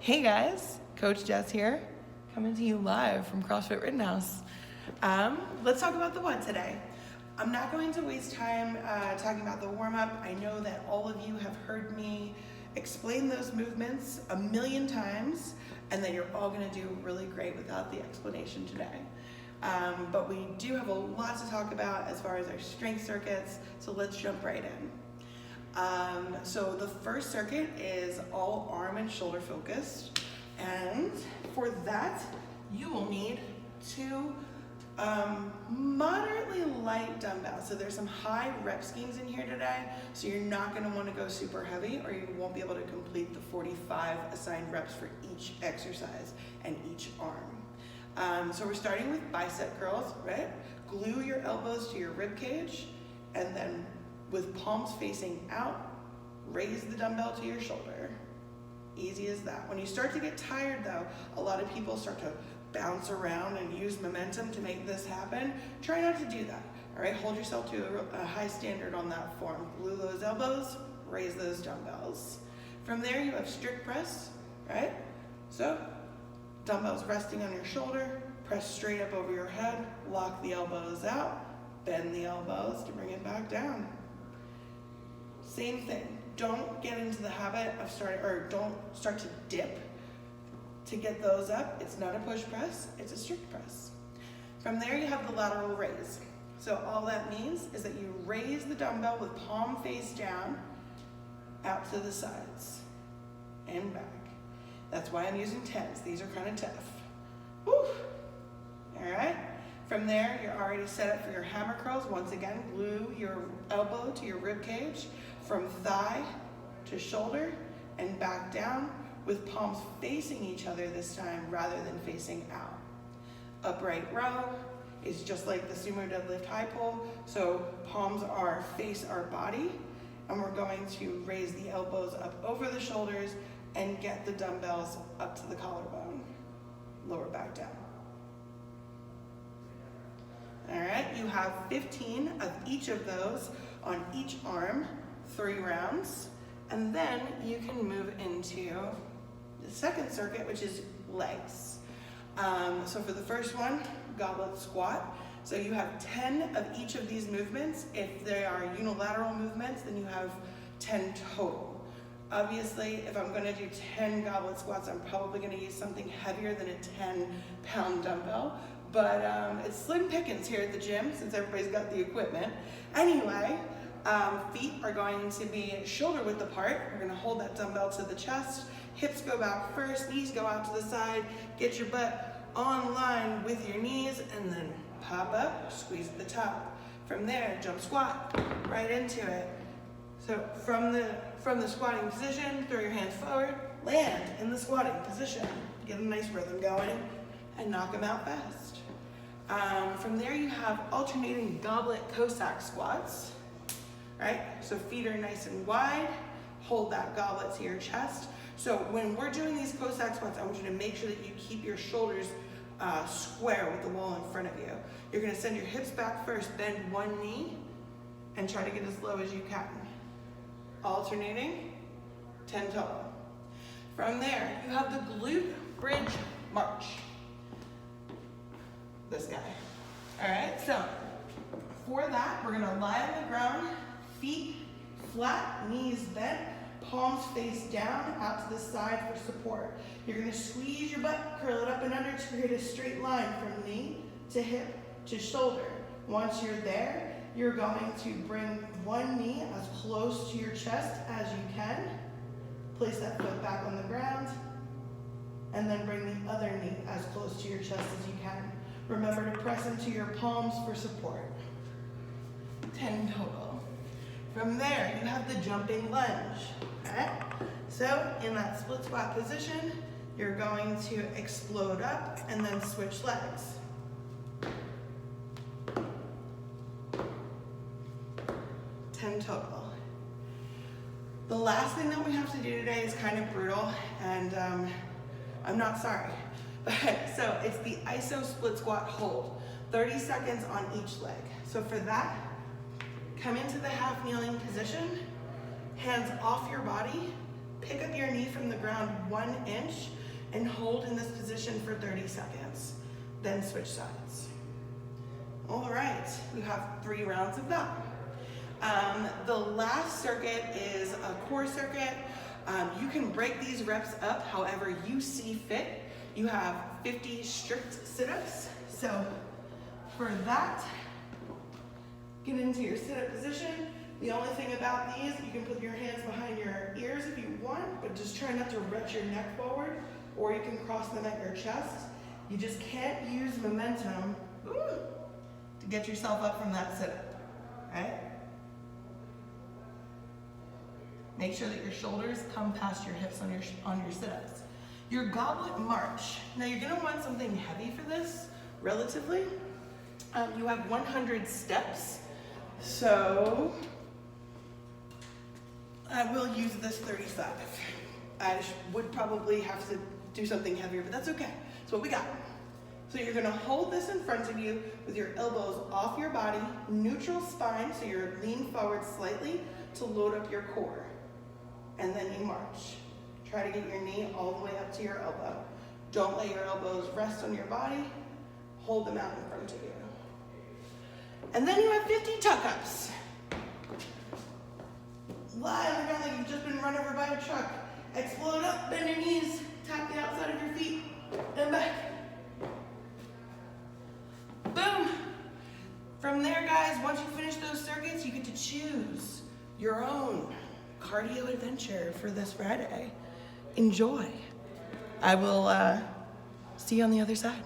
Hey guys, Coach Jess here, coming to you live from CrossFit Rittenhouse. Let's talk about the what today. I'm not going to waste time talking about the warm-up. I know that all of you have heard me explain those movements a million times and that you're all going to do really great without the explanation today. But we do have a lot to talk about as far as our strength circuits, so let's jump right in. So the first circuit is all arm and shoulder focused, and for that you will need two moderately light dumbbells. So there's some high rep schemes in here today, so you're not going to want to go super heavy or you won't be able to complete the 45 assigned reps for each exercise and each arm. So we're starting with bicep curls, right? Glue your elbows to your rib cage, and then with palms facing out, raise the dumbbell to your shoulder. Easy as that. When you start to get tired though, a lot of people start to bounce around and use momentum to make this happen. Try not to do that, all right? Hold yourself to a high standard on that form. Glue those elbows, raise those dumbbells. From there you have strict press, right? So dumbbells resting on your shoulder, press straight up over your head, lock the elbows out, bend the elbows to bring it back down. Same thing, don't get into the habit of don't start to dip to get those up. It's not a push press, it's a strict press. From there you have the lateral raise. So all that means is that you raise the dumbbell with palm face down, out to the sides, and back. That's why I'm using 10s, these are kind of tough. Woo! All right. From there, you're already set up for your hammer curls. Once again, glue your elbow to your rib cage from thigh to shoulder and back down with palms facing each other this time rather than facing out. Upright row is just like the sumo deadlift high pull. So palms are face our body, and we're going to raise the elbows up over the shoulders and get the dumbbells up to the collarbone. Lower back down. All right, you have 15 of each of those on each arm, 3 rounds, and then you can move into the second circuit, which is legs. So for the first one, goblet squat. So you have 10 of each of these movements. If they are unilateral movements, then you have 10 total. Obviously, if I'm going to do 10 goblet squats, I'm probably going to use something heavier than a 10-pound dumbbell. But it's slim pickings here at the gym since everybody's got the equipment. Anyway, feet are going to be shoulder width apart. We're going to hold that dumbbell to the chest. Hips go back first, knees go out to the side. Get your butt on line with your knees and then pop up, squeeze at the top. From there, jump squat, right into it. So from the squatting position, throw your hands forward, land in the squatting position. Get a nice rhythm going and knock them out fast. From there you have alternating goblet Cossack squats, right? So feet are nice and wide, hold that goblet to your chest. So when we're doing these Cossack squats, I want you to make sure that you keep your shoulders square with the wall in front of you. You're gonna send your hips back first, bend one knee, and try to get as low as you can. Alternating, 10 total. From there, you have the glute bridge march. This guy. All right, so for that, we're gonna lie on the ground, feet flat, knees bent, palms face down, out to the side for support. You're gonna squeeze your butt, curl it up and under to create a straight line from knee to hip to shoulder. Once you're there, you're going to bring one knee as close to your chest as you can. Place that foot back on the ground, and then bring the other knee as close to your chest as you can. Remember to press into your palms for support. 10 total. From there, you have the jumping lunge. Okay? So in that split squat position, you're going to explode up and then switch legs. 10 total. The last thing that we have to do today is kind of brutal, and I'm not sorry. So it's the iso split squat hold, 30 seconds on each leg. So for that, come into the half kneeling position, hands off your body, pick up your knee from the ground 1 inch and hold in this position for 30 seconds. Then switch sides. All right, we have 3 rounds of that. The last circuit is a core circuit. You can break these reps up however you see fit. You have 50 strict sit-ups. So for that, get into your sit-up position. The only thing about these, you can put your hands behind your ears if you want, but just try not to reach your neck forward, or you can cross them at your chest. You just can't use momentum to get yourself up from that sit-up, right? Make sure that your shoulders come past your hips on your sit-ups. Your goblet march. Now you're gonna want something heavy for this, relatively. You have 100 steps, so I will use this 35. I would probably have to do something heavier, but that's okay. That's what we got. So you're gonna hold this in front of you with your elbows off your body, neutral spine, so you're lean forward slightly to load up your core. And then you march. Try to get your knee all the way up to your elbow. Don't let your elbows rest on your body. Hold them out in front of you. And then you have 50 tuck-ups. Lie on the ground like you've just been run over by a truck. Explode up, bend your knees, tap the outside of your feet, and back. Boom. From there, guys, once you finish those circuits, you get to choose your own cardio adventure for this Friday. Enjoy. I will see you on the other side.